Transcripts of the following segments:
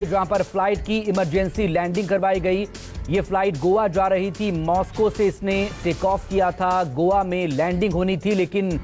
जहां पर फ्लाइट की इमरजेंसी लैंडिंग करवाई गई। ये फ्लाइट गोवा जा रही थी, मॉस्को से इसने टेक ऑफ किया था, गोवा में लैंडिंग होनी थी, लेकिन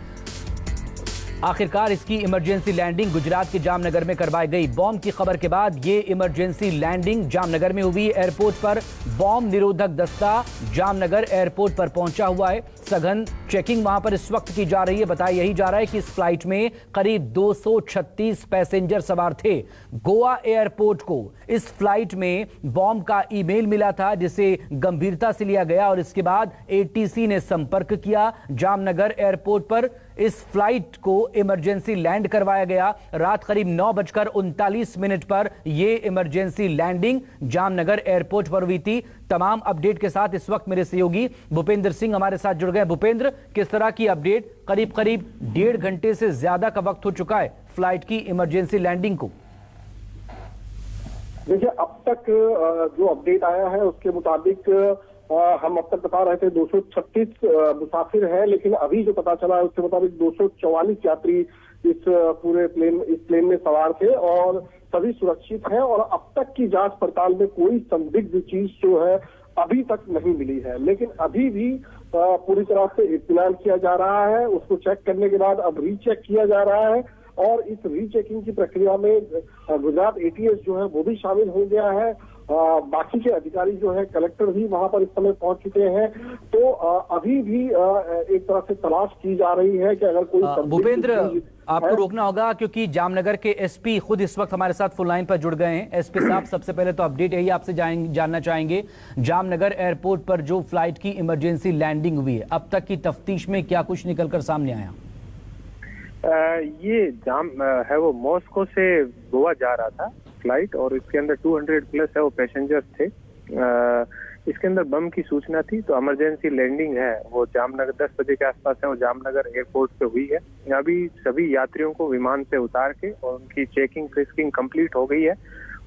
आखिरकार इसकी इमरजेंसी लैंडिंग गुजरात के जामनगर में करवाई गई। बॉम्ब की खबर के बाद ये इमरजेंसी लैंडिंग जामनगर में हुई। एयरपोर्ट पर बॉम्ब निरोधक दस्ता जामनगर एयरपोर्ट पर पहुंचा हुआ है। सघन चेकिंग वहां पर इस वक्त की जा रही है। बताया यही जा रहा है कि इस फ्लाइट में करीब 236 पैसेंजर सवार थे। गोवा एयरपोर्ट को इस फ्लाइट में बॉम्ब का ईमेल मिला था, जिसे गंभीरता से लिया गया और इसके बाद एटीसी ने संपर्क किया। जामनगर एयरपोर्ट पर इस फ्लाइट को इमरजेंसी लैंड करवाया गया। रात करीब 9:39 पर यह इमरजेंसी लैंडिंग जामनगर एयरपोर्ट पर हुई थी। तमाम अपडेट के साथ इस वक्त मेरे सहयोगी भूपेंद्र सिंह हमारे साथ जुड़ गए। भूपेंद्र, किस तरह की अपडेट? करीब 1.5 घंटे से ज्यादा का वक्त हो चुका है फ्लाइट की इमरजेंसी लैंडिंग को। देखिए, अब तक जो अपडेट आया है उसके मुताबिक हम अब तक बता रहे थे 236 मुसाफिर हैं, लेकिन अभी जो पता चला है उसके मुताबिक 244 यात्री इस प्लेन में सवार थे और सभी सुरक्षित हैं। और अब तक की जांच पड़ताल में कोई संदिग्ध चीज जो है अभी तक नहीं मिली है, लेकिन अभी भी पूरी तरह से इत्मीनान किया जा रहा है। उसको चेक करने के बाद अब रीचेक किया जा रहा है और इस रीचेकिंग की प्रक्रिया में गुजरात एटीएस जो है वो भी शामिल हो गया है। बाकी के अधिकारी जो है, कलेक्टर भी वहां पर इस समय पहुंच चुके हैं। तो अभी भी एक तरह से तलाश की जा रही है कि अगर कोई भूपेंद्र, आपको रोकना होगा क्योंकि जामनगर के एसपी खुद इस वक्त हमारे साथ फुल लाइन पर जुड़ गए हैं। एसपी साहब, सबसे पहले तो अपडेट यही आपसे जानना चाहेंगे, जामनगर एयरपोर्ट पर जो फ्लाइट की इमरजेंसी लैंडिंग हुई है, अब तक की तफ्तीश में क्या कुछ निकलकर सामने आया? ये है वो मॉस्को से गोवा जा रहा था फ्लाइट और इसके अंदर 200 प्लस है वो पैसेंजर्स थे। इसके अंदर बम की सूचना थी, तो इमरजेंसी लैंडिंग है वो जामनगर 10 बजे के आसपास है वो जामनगर एयरपोर्ट पे हुई है। अभी सभी यात्रियों को विमान से उतार के और उनकी चेकिंग फ्रिस्किंग कंप्लीट हो गई है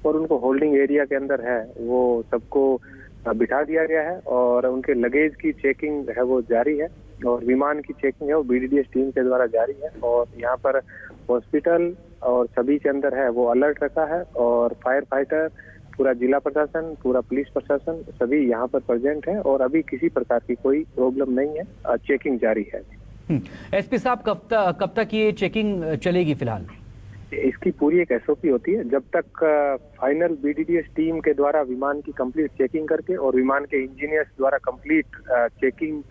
और उनको होल्डिंग एरिया के अंदर है वो सबको बिठा दिया गया है और उनके लगेज की चेकिंग है वो जारी है और विमान की चेकिंग है वो बीडीडीएस टीम के द्वारा जारी है। और यहाँ पर हॉस्पिटल और सभी के अंदर है वो अलर्ट रखा है और फायर फाइटर, पूरा जिला प्रशासन, पूरा पुलिस प्रशासन सभी यहाँ पर प्रेजेंट है और अभी किसी प्रकार की कोई प्रॉब्लम नहीं है। चेकिंग जारी है। एसपी साहब, कब तक ये चेकिंग चलेगी? फिलहाल इसकी पूरी एक एसओपी होती है, जब तक फाइनल बीडीडीएस टीम के द्वारा विमान की कंप्लीट चेकिंग करके और विमान के इंजीनियर्स द्वारा कंप्लीट चेकिंग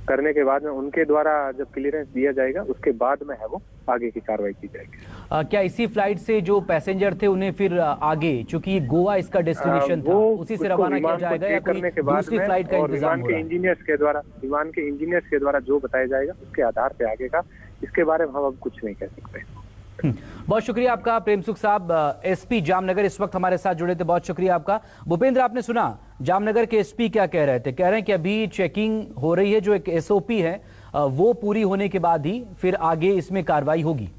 करने के बाद में उनके द्वारा जब क्लियरेंस दिया जाएगा उसके बाद में है वो आगे की कार्रवाई की जाएगी। क्या इसी फ्लाइट से जो पैसेंजर थे उन्हें फिर आगे, चूंकि गोवा इसका डेस्टिनेशन था, उसी से रवाना किया जाएगा या कोई दूसरी फ्लाइट का इंतजाम हो रहा है? विमान के इंजीनियर्स के द्वारा जो बताया जाएगा उसके आधार पे आगे का, इसके बारे में हम अब कुछ नहीं कह सकते। बहुत शुक्रिया आपका प्रेम सुख साहब। एसपी जामनगर इस वक्त हमारे साथ जुड़े थे, बहुत शुक्रिया आपका। भूपेंद्र, आपने सुना जामनगर के एसपी क्या कह रहे थे? कह रहे हैं कि अभी चेकिंग हो रही है, जो एक एसओपी है वो पूरी होने के बाद ही फिर आगे इसमें कार्रवाई होगी।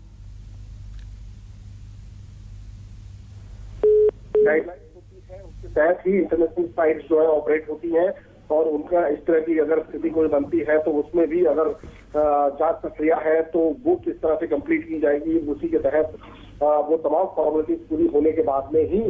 गाइडलाइंस होती है, उसके तहत ही इंटरनेशनल फ्लाइट जो है ऑपरेट होती है और उनका इस तरह की अगर स्थिति कोई बनती है तो उसमें भी अगर जांच प्रक्रिया है तो वो किस तरह से कंप्लीट की जाएगी, उसी के तहत वो तमाम फॉर्मेलिटीज पूरी होने के बाद में ही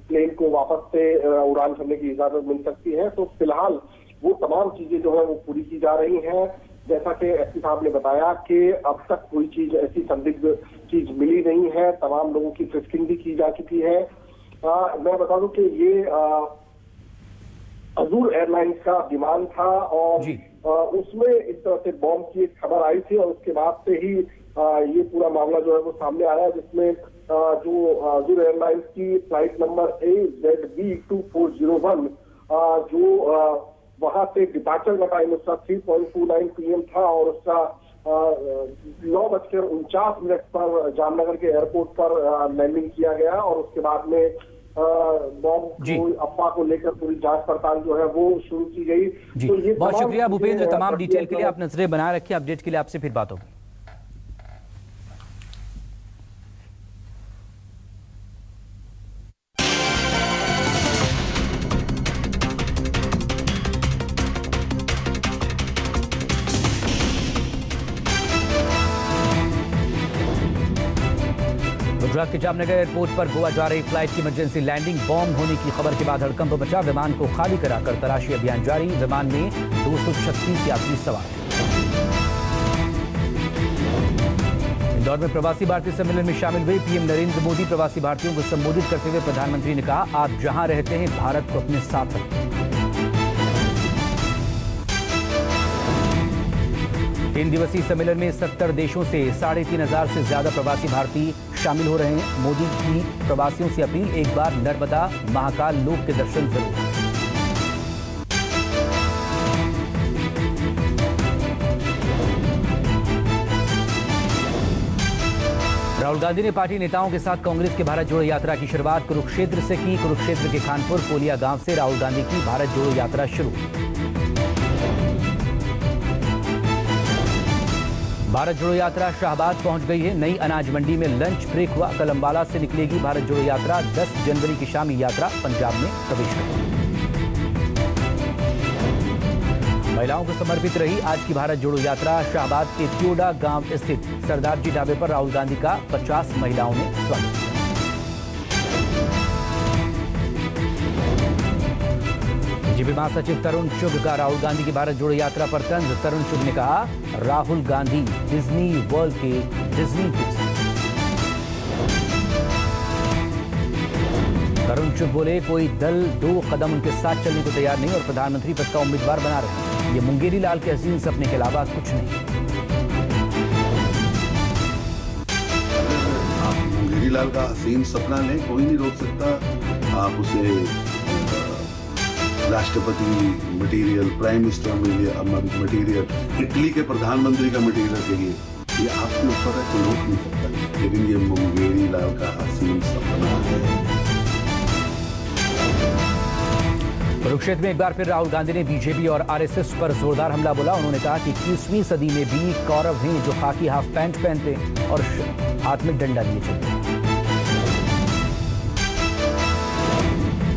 प्लेन को वापस से उड़ान करने की इजाजत मिल सकती है। तो फिलहाल वो तमाम चीजें जो है वो पूरी की जा रही हैं। जैसा कि एसपी साहब ने बताया कि अब तक कोई चीज ऐसी संदिग्ध चीज मिली नहीं है, तमाम लोगों की फ्रिस्किंग भी की जा चुकी है। मैं बता दूं कि ये अजूर एयरलाइंस का विमान था और उसमें इस तरह से बॉम्ब की एक खबर आई थी और उसके बाद से ही ये पूरा मामला जो है वो सामने आया, जिसमें जो अजूर एयरलाइंस की फ्लाइट नंबर AZB2401 जो वहां से डिपार्चर का टाइम उसका 3:29 PM था और उसका 9:49 पर जामनगर के एयरपोर्ट पर लैंडिंग किया गया और उसके बाद में बॉम्ब अफवाह को लेकर पूरी जांच पड़ताल जो है वो शुरू की गई। तो ये बहुत शुक्रिया भूपेंद्र, तमाम डिटेल के लिए। आप नजरें बनाए रखिए, अपडेट के लिए आपसे फिर बात होगी। गुजरात के जामनगर एयरपोर्ट पर गोवा जा रही फ्लाइट की इमरजेंसी लैंडिंग बॉम्ब होने की खबर के बाद हड़कंप मचा। विमान को खाली कराकर तलाशी अभियान जारी। विमान में 236 यात्री सवार थे। इंदौर में प्रवासी भारतीय सम्मेलन में शामिल हुए पीएम नरेंद्र मोदी। प्रवासी भारतीयों को संबोधित करते हुए प्रधानमंत्री ने कहा, आप जहां रहते हैं भारत को अपने साथ रखें। 3 दिवसीय सम्मेलन में 70 देशों से 3,500 से ज्यादा प्रवासी भारतीय शामिल हो रहे हैं। मोदी की प्रवासियों से अपील, एक बार नर्मदा महाकाल लोक के दर्शन जरूर। राहुल गांधी ने पार्टी नेताओं के साथ कांग्रेस के भारत जोड़ो यात्रा की शुरुआत कुरुक्षेत्र से की। कुरुक्षेत्र के खानपुर कोलिया गांव से राहुल गांधी की भारत जोड़ो यात्रा शुरू। भारत जोड़ो यात्रा शाहबाद पहुंच गई है। नई अनाज मंडी में लंच ब्रेक हुआ। कल अंबाला से निकलेगी भारत जोड़ो यात्रा। 10 जनवरी की शाम ये यात्रा पंजाब में प्रवेश करेगी। महिलाओं को समर्पित रही आज की भारत जोड़ो यात्रा। शाहबाद के त्योडा गांव स्थित सरदार जी ढाबे पर राहुल गांधी का 50 महिलाओं ने स्वागत किया। बीजेपी महासचिव तरुण चुग का राहुल गांधी की भारत जोड़ो यात्रा पर तंज। तरुण चुग ने कहा, राहुल गांधी डिज्नी वर्ल्ड के डिज्नी किड्स। तरुण चुग बोले, कोई दल 2 कदम उनके साथ चलने को तैयार नहीं और प्रधानमंत्री पद का उम्मीदवार बना रहे हैं। ये मुंगेरी लाल के हसीन सपने के अलावा कुछ नहीं। आप मुंगेरी लाल का हसीन सपना लें, कोई नहीं रोक सकता। आप उसे राष्ट्रपति material, prime minister material, Italy के प्रधानमंत्री का मटेरियल कहिए, ये आपके ऊपर है, कोई रोक नहीं सकता। लेकिन ये मुंगेरी लाल का हसीन सपना है। कुरुक्षेत्र में एक बार फिर राहुल गांधी ने बीजेपी और आरएसएस पर जोरदार हमला बोला। उन्होंने कहा कि 21वीं सदी में भी कौरव हैं जो खाकी हाफ पैंट पहनते और हाथ में डंडा लिए चलते।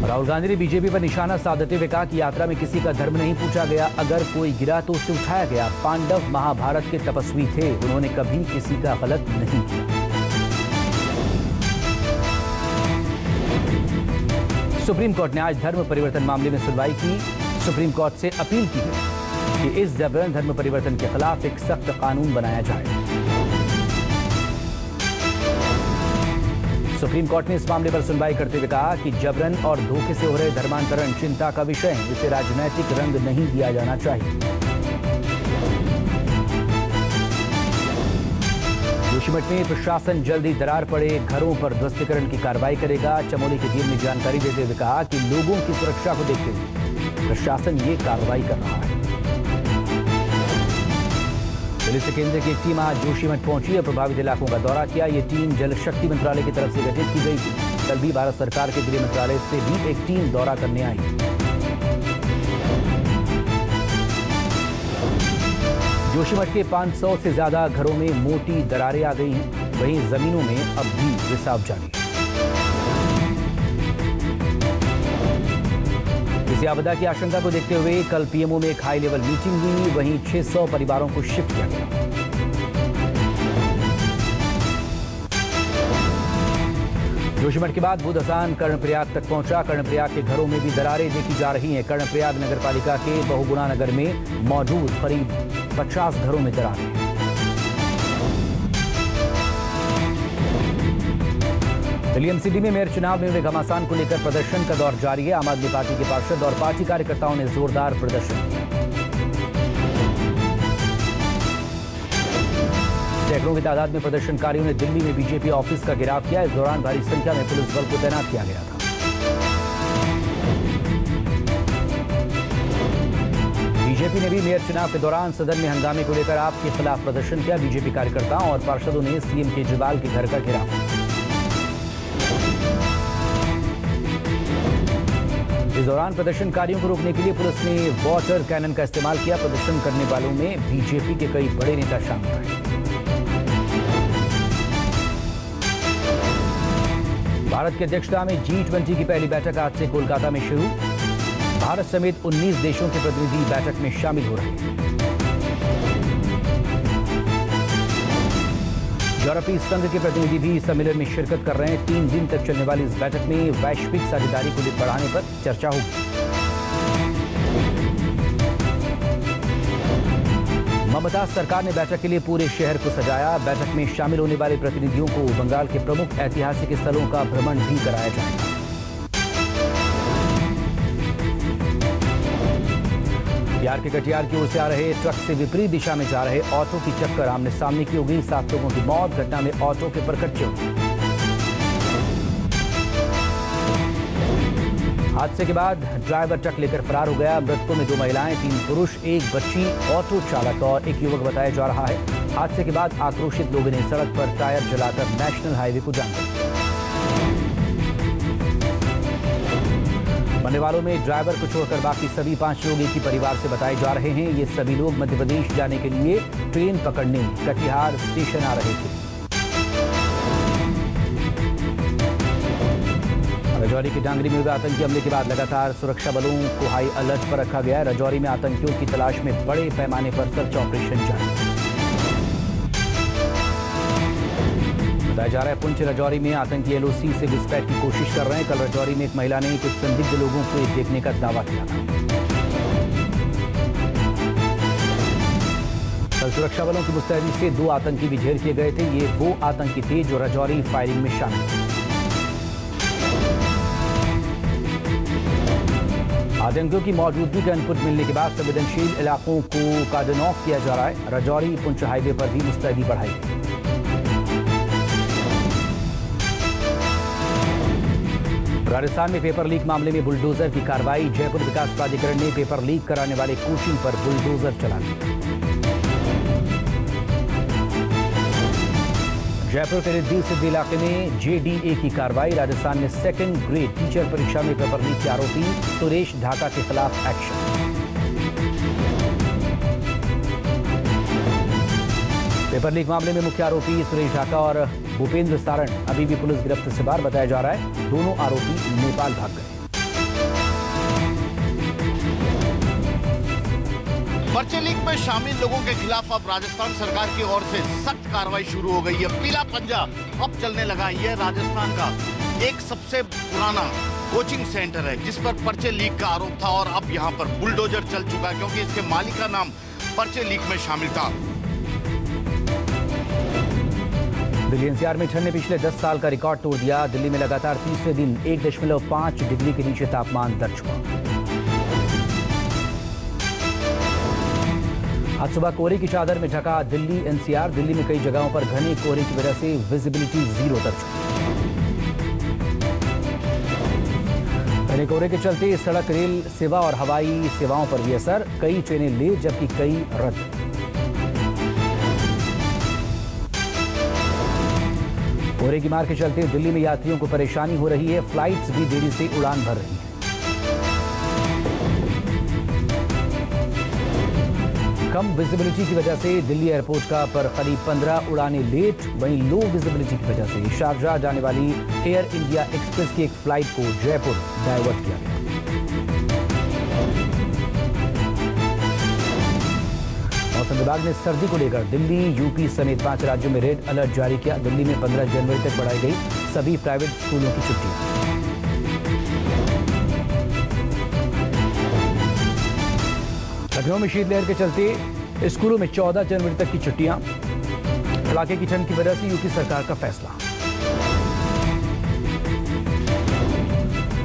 राहुल गांधी ने बीजेपी पर निशाना साधते हुए कहा कि यात्रा में किसी का धर्म नहीं पूछा गया, अगर कोई गिरा तो उसे उठाया गया। पांडव महाभारत के तपस्वी थे, उन्होंने कभी किसी का गलत नहीं किया। सुप्रीम कोर्ट ने आज धर्म परिवर्तन मामले में सुनवाई की। सुप्रीम कोर्ट से अपील की गई कि इस जबरन धर्म परिवर्तन के खिलाफ एक सख्त कानून बनाया जाए। सुप्रीम कोर्ट ने इस मामले पर सुनवाई करते हुए कहा कि जबरन और धोखे से हो रहे धर्मांतरण चिंता का विषय है, इसे राजनैतिक रंग नहीं दिया जाना चाहिए। जोशीमठ में प्रशासन जल्दी दरार पड़े घरों पर ध्वस्तीकरण की कार्रवाई करेगा। चमोली के डीएम ने जानकारी देते हुए कहा कि लोगों की सुरक्षा को देखते हुए प्रशासन ये कार्रवाई कर रहा है। दिल्ली से केंद्र की एक टीम आज जोशीमठ पहुंची और प्रभावित इलाकों का दौरा किया। ये टीम जल शक्ति मंत्रालय की तरफ से गठित की गई थी। कल भी भारत सरकार के गृह मंत्रालय से भी एक टीम दौरा करने आई। जोशीमठ के 500 से ज्यादा घरों में मोटी दरारें आ गई हैं। वहीं जमीनों में अब भी रिसाव जारी है। इसी आपदा की आशंका को देखते हुए कल पीएमओ में एक हाई लेवल मीटिंग हुई। वहीं 600 परिवारों को शिफ्ट किया गया। जोशीमठ के बाद बुधसान कर्णप्रयाग तक पहुंचा। कर्णप्रयाग के घरों में भी दरारें देखी जा रही हैं। कर्णप्रयाग नगरपालिका के बहुगुणा नगर में मौजूद करीब 50 घरों में दरारें। दिल्ली एमसीडी में मेयर चुनाव में हुए घमासान को लेकर प्रदर्शन का दौर जारी है। आम आदमी पार्टी के पार्षद और पार्टी कार्यकर्ताओं ने जोरदार प्रदर्शन किया। सैकड़ों की तादाद में प्रदर्शनकारियों ने दिल्ली में बीजेपी ऑफिस का घेराव किया। इस दौरान भारी संख्या में पुलिस बल को तैनात किया गया था। बीजेपी ने भी मेयर चुनाव के दौरान सदन में हंगामे को लेकर आप के खिलाफ प्रदर्शन किया। बीजेपी कार्यकर्ताओं और पार्षदों ने सीएम केजरीवाल के घर का घेराव किया। इस दौरान प्रदर्शनकारियों को रोकने के लिए पुलिस ने वाटर कैनन का इस्तेमाल किया। प्रदर्शन करने वालों में बीजेपी के कई बड़े नेता शामिल रहे। भारत की अध्यक्षता में G20 की पहली बैठक आज से कोलकाता में शुरू। भारत समेत 19 देशों के प्रतिनिधि बैठक में शामिल हो रहे हैं। यूरोपीय संघ के प्रतिनिधि भी सम्मेलन में शिरकत कर रहे हैं। 3 दिन तक चलने वाली इस बैठक में वैश्विक साझेदारी को बढ़ाने पर चर्चा होगी। ममता सरकार ने बैठक के लिए पूरे शहर को सजाया। बैठक में शामिल होने वाले प्रतिनिधियों को बंगाल के प्रमुख ऐतिहासिक स्थलों का भ्रमण भी कराया जाएगा। बिहार के कटिहार की ओर से आ रहे ट्रक से विपरीत दिशा में जा रहे ऑटो की टक्कर आमने सामने की हो गई। 7 लोगों की मौत। घटना में ऑटो के परखच्चे हो गए। हादसे के बाद ड्राइवर ट्रक लेकर फरार हो गया। मृतकों में 2 महिलाएं, 3 पुरुष, 1 बच्ची, ऑटो चालक और 1 युवक बताया जा रहा है। हादसे के बाद आक्रोशित लोगों ने सड़क पर टायर जलाकर नेशनल हाईवे को जाम कर दिया। मरने वालों में ड्राइवर को छोड़कर बाकी सभी 5 लोग एक ही परिवार से बताए जा रहे हैं। ये सभी लोग मध्य प्रदेश जाने के लिए ट्रेन पकड़ने कटिहार स्टेशन आ रहे थे। राजौरी के डांगरी में हुए आतंकी हमले के बाद लगातार सुरक्षा बलों को हाई अलर्ट पर रखा गया है। राजौरी में आतंकियों की तलाश में बड़े पैमाने पर सर्च ऑपरेशन जारी। बताया जा रहा है पुंछ राजौरी में आतंकी एलओसी से घुसपैठ की कोशिश कर रहे हैं। कल राजौरी में एक महिला ने कुछ संदिग्ध लोगों को देखने का दावा किया था। कल सुरक्षा बलों की मुस्तैदी से 2 आतंकी भी ढेर किए गए थे। ये वो आतंकी थे जो राजौरी फायरिंग में शामिल थे। आतंकियों की मौजूदगी का इनपुट मिलने के बाद संवेदनशील इलाकों को कार्डन ऑफ किया जा रहा है। राजौरी पुंछ हाईवे पर भी मुस्तैदी बढ़ाई गई। राजस्थान में पेपर लीक मामले में बुलडोजर की कार्रवाई। जयपुर विकास प्राधिकरण ने पेपर लीक कराने वाले कोचिंग पर बुलडोजर चला दिया। जयपुर के रिद्धि सिद्धि इलाके में जेडीए की कार्रवाई। राजस्थान में 2nd ग्रेड टीचर परीक्षा में पेपर लीक के आरोपी सुरेश ढाका के खिलाफ एक्शन। पेपर लीक मामले में मुख्य आरोपी सुरेश ढाका और भूपेंद्र सारण अभी भी पुलिस गिरफ्त से बाहर बताया जा रहा है। दोनों आरोपी नेपाल भाग गए। पर्चे लीक में शामिल लोगों के खिलाफ अब राजस्थान सरकार की ओर से सख्त कार्रवाई शुरू हो गई है। पीला पंजा अब चलने लगा। यह राजस्थान का एक सबसे पुराना कोचिंग सेंटर है जिस पर पर्चे लीक का आरोप था और अब यहां पर बुलडोजर चल चुका है क्योंकि इसके मालिक का नाम पर्चे लीक में शामिल था। दिल्ली एनसीआर में ठंड ने पिछले 10 साल का रिकॉर्ड तोड़ दिया। दिल्ली में लगातार तीसरे दिन 1.5 डिग्री के नीचे तापमान दर्ज हुआ। आज सुबह कोहरे की चादर में ढका दिल्ली एनसीआर। दिल्ली में कई जगहों पर घने कोहरे की वजह से विजिबिलिटी 0 दर्ज हुई। घने कोहरे के चलते सड़क, रेल सेवा और हवाई सेवाओं पर भी असर। कई ट्रेनें लेट जबकि कई रद्द। कोहरे की मार के चलते दिल्ली में यात्रियों को परेशानी हो रही है। फ्लाइट्स भी देरी से उड़ान भर रही हैं। कम विजिबिलिटी की वजह से दिल्ली एयरपोर्ट का पर करीब 15 उड़ानें लेट। वहीं लो विजिबिलिटी की वजह से शारजाह जाने वाली एयर इंडिया एक्सप्रेस की एक फ्लाइट को जयपुर डायवर्ट किया गया। मौसम विभाग ने सर्दी को लेकर दिल्ली, यूपी समेत 5 राज्यों में रेड अलर्ट जारी किया। दिल्ली में 15 जनवरी तक बढ़ाई गई सभी प्राइवेट स्कूलों की छुट्टी। लखनऊ में शीतलहर के चलते स्कूलों में 14 जनवरी तक की छुट्टियां। कड़ाके की ठंड की वजह से यूपी सरकार का फैसला।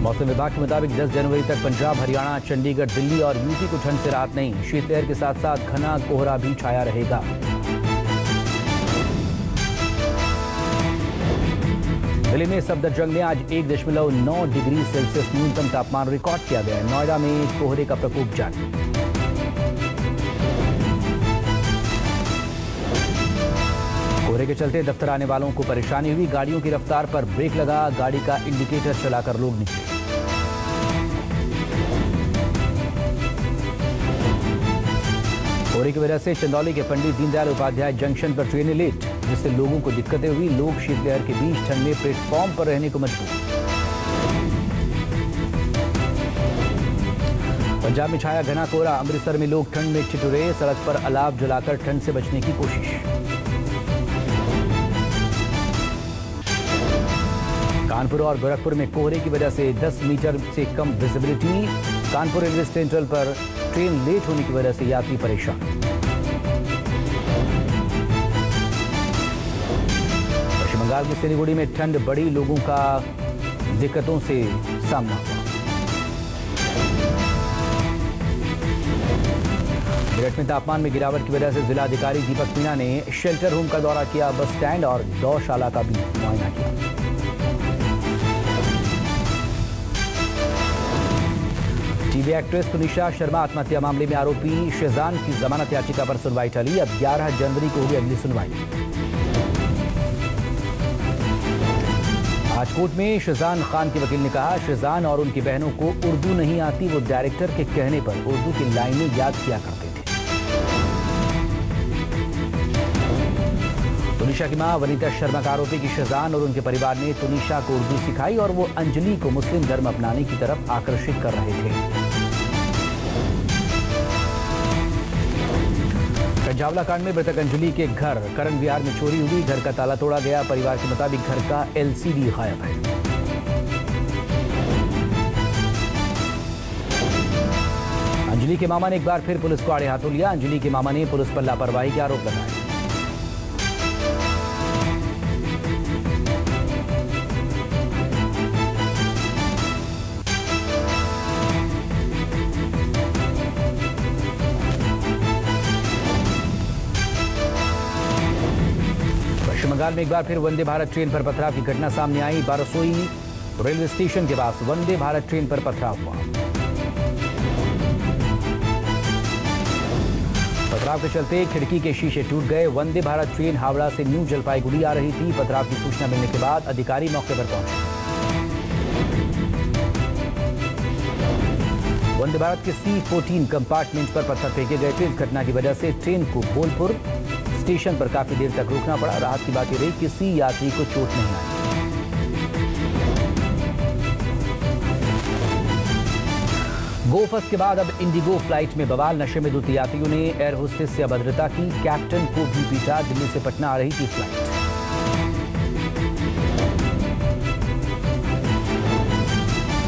मौसम विभाग के मुताबिक 10 जनवरी तक पंजाब, हरियाणा, चंडीगढ़, दिल्ली और यूपी को ठंड से राहत नहीं। शीतलहर के साथ साथ घना कोहरा भी छाया रहेगा। दिल्ली में सफदरजंग में आज 1.9 डिग्री सेल्सियस न्यूनतम तापमान रिकॉर्ड किया गया है। नोएडा में कोहरे का प्रकोप जारी। कोहरे के चलते दफ्तर आने वालों को परेशानी हुई। गाड़ियों की रफ्तार पर ब्रेक लगा। गाड़ी का इंडिकेटर चलाकर लोग निकले। कोहरे की वजह से चंदौली के पंडित दीनदयाल उपाध्याय जंक्शन पर ट्रेनें लेट, जिससे लोगों को दिक्कतें हुई। लोग शीतलहर के बीच ठंड में प्लेटफॉर्म पर रहने को मजबूर। पंजाब में छाया घना कोहरा। अमृतसर में लोग ठंड में ठिठुरे। सड़क पर अलाव जलाकर ठंड से बचने की कोशिश। कानपुर और गोरखपुर में कोहरे की वजह से 10 मीटर से कम विजिबिलिटी। कानपुर रेलवे स्टेशन पर ट्रेन लेट होने की वजह से यात्री परेशान। पश्चिम बंगाल के सिलीगुड़ी में ठंड बढ़ी, लोगों का दिक्कतों से सामना हुआ। मेरठ में तापमान में गिरावट की वजह से जिलाधिकारी दीपक मीणा ने शेल्टर होम का दौरा किया, बस स्टैंड और गौशाला का भी मुआयना किया। टीवी एक्ट्रेस तुनिशा शर्मा आत्महत्या मामले में आरोपी शेजान की जमानत याचिका पर सुनवाई टली। अब 11 जनवरी को होगी अगली सुनवाई। आज कोर्ट में शेजान खान के वकील ने कहा, शेजान और उनकी बहनों को उर्दू नहीं आती, वो डायरेक्टर के कहने पर उर्दू की लाइनें याद किया करते थे। तुनिशा की मां वनीता शर्मा का आरोप है कि शेजान और उनके परिवार ने तुनिशा को उर्दू सिखाई और वो अंजलि को मुस्लिम धर्म अपनाने की तरफ आकर्षित कर रहे थे। कंझावला कांड में मृतक अंजलि के घर करण विहार में चोरी हुई, घर का ताला तोड़ा गया। परिवार के मुताबिक घर का एलसीडी गायब है। अंजलि के मामा ने एक बार फिर पुलिस को आड़े हाथों लिया। अंजलि के मामा ने पुलिस पर लापरवाही के आरोप लगाए। पश्चिम बंगाल में एक बार फिर वंदे भारत ट्रेन पर पथराव की घटना सामने आई। बारसोई रेलवे स्टेशन के पास वंदे भारत ट्रेन पर पथराव हुआ। पथराव के चलते खिड़की के शीशे टूट गए। वंदे भारत ट्रेन हावड़ा से न्यू जलपाईगुड़ी आ रही थी। पथराव की सूचना मिलने के बाद अधिकारी मौके पर पहुंचे। वंदे भारत के C14 कंपार्टमेंट पर पत्थर फेंके गए थे। इस घटना की वजह से ट्रेन को बोलपुर स्टेशन पर काफी देर तक रुकना पड़ा। राहत की बात यह रही, किसी यात्री को चोट नहीं आई। गोफस के बाद अब इंडिगो फ्लाइट में बवाल। नशे में 2 यात्रियों ने एयर होस्टेस से अभद्रता की, कैप्टन को भी पीटा। दिल्ली से पटना आ रही थी फ्लाइट।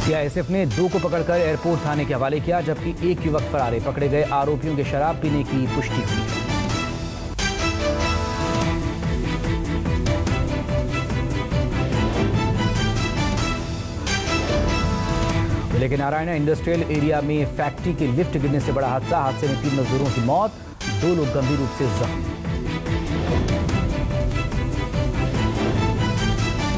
सीआईएसएफ ने 2 को पकड़कर एयरपोर्ट थाने के हवाले किया, जबकि एक युवक फरार है। पकड़े गए आरोपियों के शराब पीने की पुष्टि हुई है। लेकिन नारायणा इंडस्ट्रियल एरिया में फैक्ट्री के लिफ्ट गिरने से बड़ा हादसा। हादसे में 3 मजदूरों की मौत, 2 लोग गंभीर रूप से जख्मी।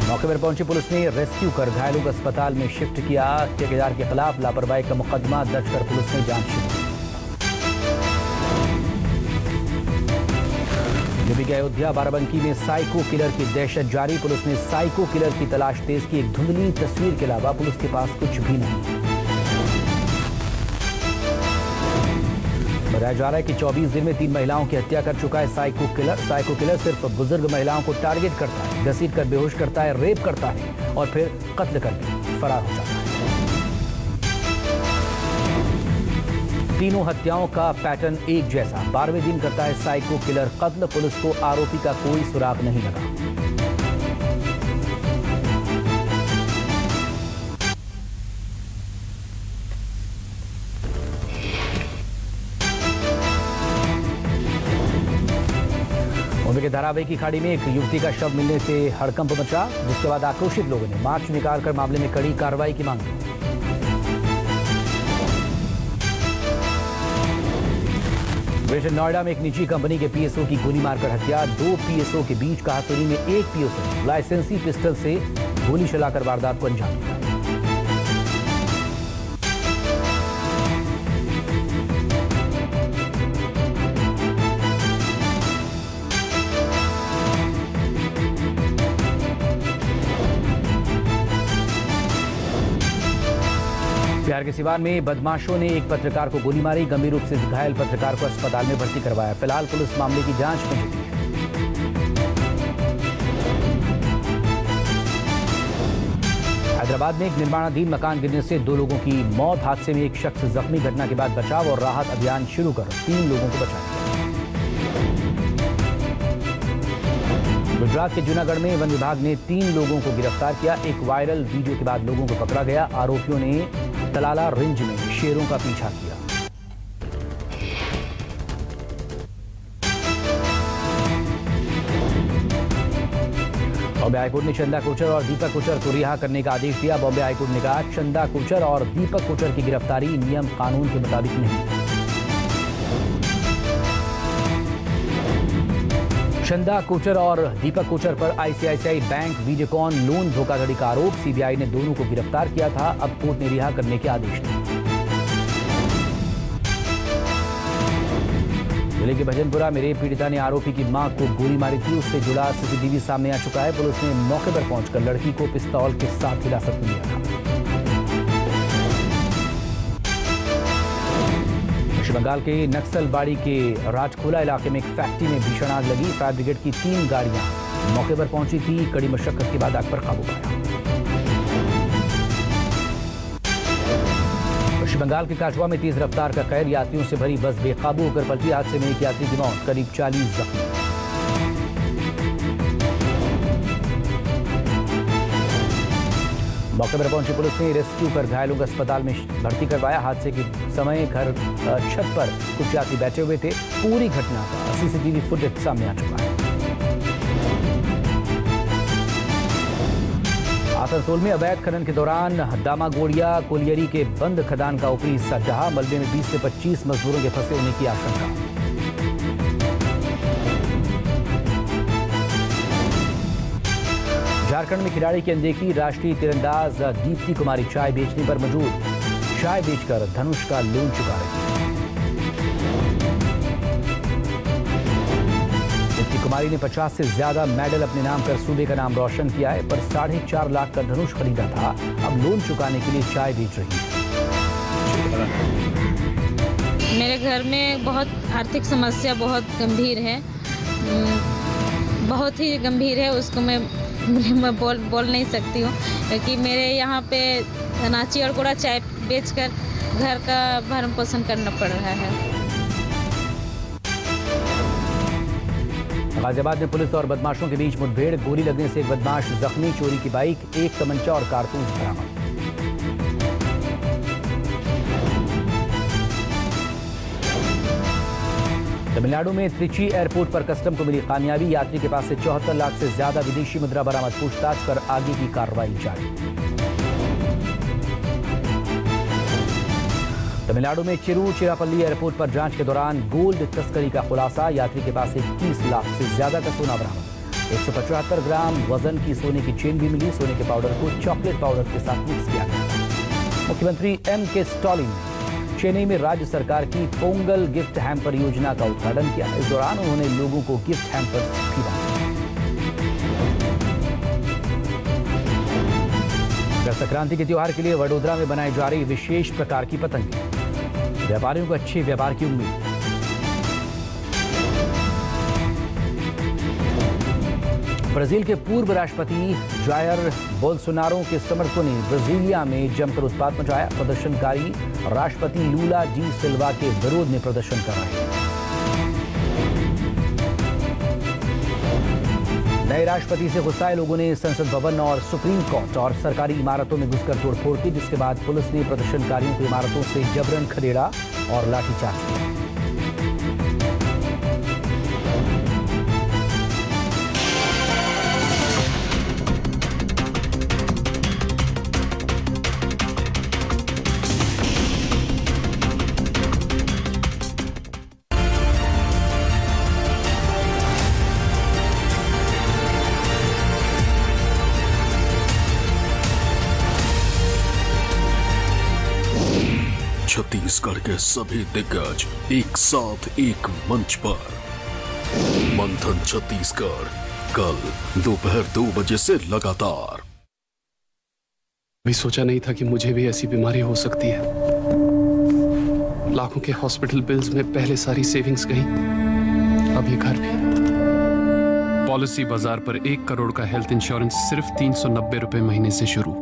मौके पर पहुंची पुलिस ने रेस्क्यू कर घायलों को अस्पताल में शिफ्ट किया। ठेकेदार के खिलाफ लापरवाही का मुकदमा दर्ज कर पुलिस ने जांच शुरू की। यूपी के अयोध्या बाराबंकी में साइको किलर की दहशत जारी। पुलिस ने साइको किलर की तलाश तेज की। एक धुंधली तस्वीर के अलावा पुलिस के पास कुछ भी नहीं। बताया जा रहा है कि 24 दिन में 3 महिलाओं की हत्या कर चुका है साइको किलर। साइको किलर सिर्फ बुजुर्ग महिलाओं को टारगेट करता है, घसीट कर बेहोश करता है, रेप करता है और फिर कत्ल करके फरार हो जाता है। तीनों हत्याओं का पैटर्न एक जैसा। 12वें दिन करता है साइको किलर कत्ल। पुलिस को आरोपी का कोई सुराग नहीं लगा। मुंबई के धारावी की खाड़ी में एक युवती का शव मिलने से हड़कंप मचा, जिसके बाद आक्रोशित लोगों ने मार्च निकालकर मामले में कड़ी कार्रवाई की मांग की। ग्रेटर नोएडा में एक निजी कंपनी के पीएसओ की गोली मारकर हत्या। 2 पीएसओ के बीच कहासुनी में एक पीएसओ ने लाइसेंसी पिस्टल से गोली चलाकर वारदात को अंजाम दिया। बिहार के सिवान में बदमाशों ने एक पत्रकार को गोली मारी। गंभीर रूप से घायल पत्रकार को अस्पताल में भर्ती करवाया। फिलहाल पुलिस मामले की जांच में जुटी है। हैदराबाद में एक निर्माणाधीन मकान गिरने से 2 लोगों की मौत। हादसे में एक शख्स जख्मी। घटना के बाद बचाव और राहत अभियान शुरू कर 3 लोगों को बचाया। गुजरात के जूनागढ़ में वन विभाग ने 3 लोगों को गिरफ्तार किया। एक वायरल वीडियो के बाद लोगों को पकड़ा गया। आरोपियों ने तलाला रेंज में शेरों का पीछा किया। बॉम्बे हाईकोर्ट ने चंदा कोचर और दीपक कोचर को रिहा करने का आदेश दिया। बॉम्बे हाईकोर्ट ने कहा, चंदा कोचर और दीपक कोचर की गिरफ्तारी नियम कानून के मुताबिक नहीं। चंदा कोचर और दीपक कोचर पर आईसीआईसीआई बैंक वीडियोकॉन लोन धोखाधड़ी का आरोप। सीबीआई ने दोनों को गिरफ्तार किया था। अब कोर्ट ने रिहा करने के आदेश दिए। जिले के भजनपुरा में रेप पीड़िता ने आरोपी की मां को गोली मारी थी। उससे जुड़ा सीसीटीवी सामने आ चुका है। पुलिस ने मौके पर पहुंचकर लड़की को पिस्तौल के साथ हिरासत में लिया था। पश्चिम बंगाल के नक्सलबाड़ी के राजखोला इलाके में एक फैक्ट्री में भीषण आग लगी। फायर ब्रिगेड की 3 गाड़ियां मौके पर पहुंची थी। कड़ी मशक्कत के बाद आग पर काबू पाया। पश्चिम बंगाल के काठवा में तेज रफ्तार का कहर। यात्रियों से भरी बस बेकाबू होकर पलटी। हादसे में एक यात्री की मौत, करीब 40 जख्मी। मौके पर पहुंची पुलिस ने रेस्क्यू कर घायलों को अस्पताल में भर्ती करवाया। हादसे के समय घर छत पर कुछ यात्री बैठे हुए थे। पूरी घटना का सीसीटीवी फुटेज सामने आ चुका है। आसनसोल में अवैध खनन के दौरान दामागोड़िया कोलियरी के बंद खदान का ऊपरी हिस्सा ढहा। मलबे में 20 से 25 मजदूरों के फंसे होने की आशंका। झारखंड में खिलाड़ी की अनदेखी। राष्ट्रीय तीरंदाज दीप्ति कुमारी चाय बेचने पर मजबूर। चाय बेचकर धनुष का लोन चुका रही है। दीप्ति कुमारी ने 50 से ज्यादा मेडल अपने नाम कर सूबे का नाम रोशन किया है, पर 4.5 लाख का धनुष खरीदा था। अब लोन चुकाने के लिए चाय बेच रही है। मेरे घर में बहुत आर्थिक समस्या बहुत गंभीर है, बहुत ही गंभीर है। उसको मैं बोल नहीं सकती हूँ, क्योंकि मेरे यहाँ पे अनाची और कोड़ा चाय बेचकर घर का भरण पोषण करना पड़ रहा है। गाजियाबाद में पुलिस और बदमाशों के बीच मुठभेड़। गोली लगने से एक बदमाश जख्मी। चोरी की बाइक, एक तमंचा और कारतूस बरामद। तमिलनाडु में त्रिची एयरपोर्ट पर कस्टम को मिली कामयाबी। यात्री के पास से 74 लाख से ज्यादा विदेशी मुद्रा बरामद। पूछताछ कर आगे की कार्रवाई जारी। तमिलनाडु में चिरुचिरापल्ली एयरपोर्ट पर जांच के दौरान गोल्ड तस्करी का खुलासा। यात्री के पास से 30 लाख से ज्यादा का सोना बरामद। 175 ग्राम वजन की सोने की चेन भी मिली। सोने के पाउडर को चॉकलेट पाउडर के साथ मिक्स किया गया। मुख्यमंत्री M.K. स्टालिन ने चेन्नई में राज्य सरकार की पोंगल गिफ्ट हैम्पर योजना का उद्घाटन किया। इस दौरान उन्होंने लोगों को गिफ्ट हैम्पर भी बांटे। मकर संक्रांति के त्योहार के लिए वडोदरा में बनाई जा रही विशेष प्रकार की पतंग। व्यापारियों को अच्छे व्यापार की उम्मीद। ब्राजील के पूर्व राष्ट्रपति जायर बोल्सोनारो के समर्थकों ने ब्राजीलिया में जमकर उत्पात मचाया। प्रदर्शनकारी राष्ट्रपति लूला डी सिल्वा के विरोध में प्रदर्शन कर रहे हैं। नए राष्ट्रपति से गुस्साए लोगों ने संसद भवन और सुप्रीम कोर्ट और सरकारी इमारतों में घुसकर तोड़फोड़ की, जिसके बाद पुलिस ने प्रदर्शनकारियों को इमारतों से जबरन खदेड़ा और लाठीचार्ज किया। छत्तीसगढ़ के सभी दिग्गज एक साथ एक मंच पर। मंथन छत्तीसगढ़ कल दोपहर 2 बजे से लगातार। भी सोचा नहीं था कि मुझे भी ऐसी बीमारी हो सकती है। लाखों के हॉस्पिटल बिल्स में पहले सारी सेविंग्स गई, अब ये घर भी। पॉलिसी बाजार पर 1 करोड़ का हेल्थ इंश्योरेंस सिर्फ 390 रुपए महीने से शुरू।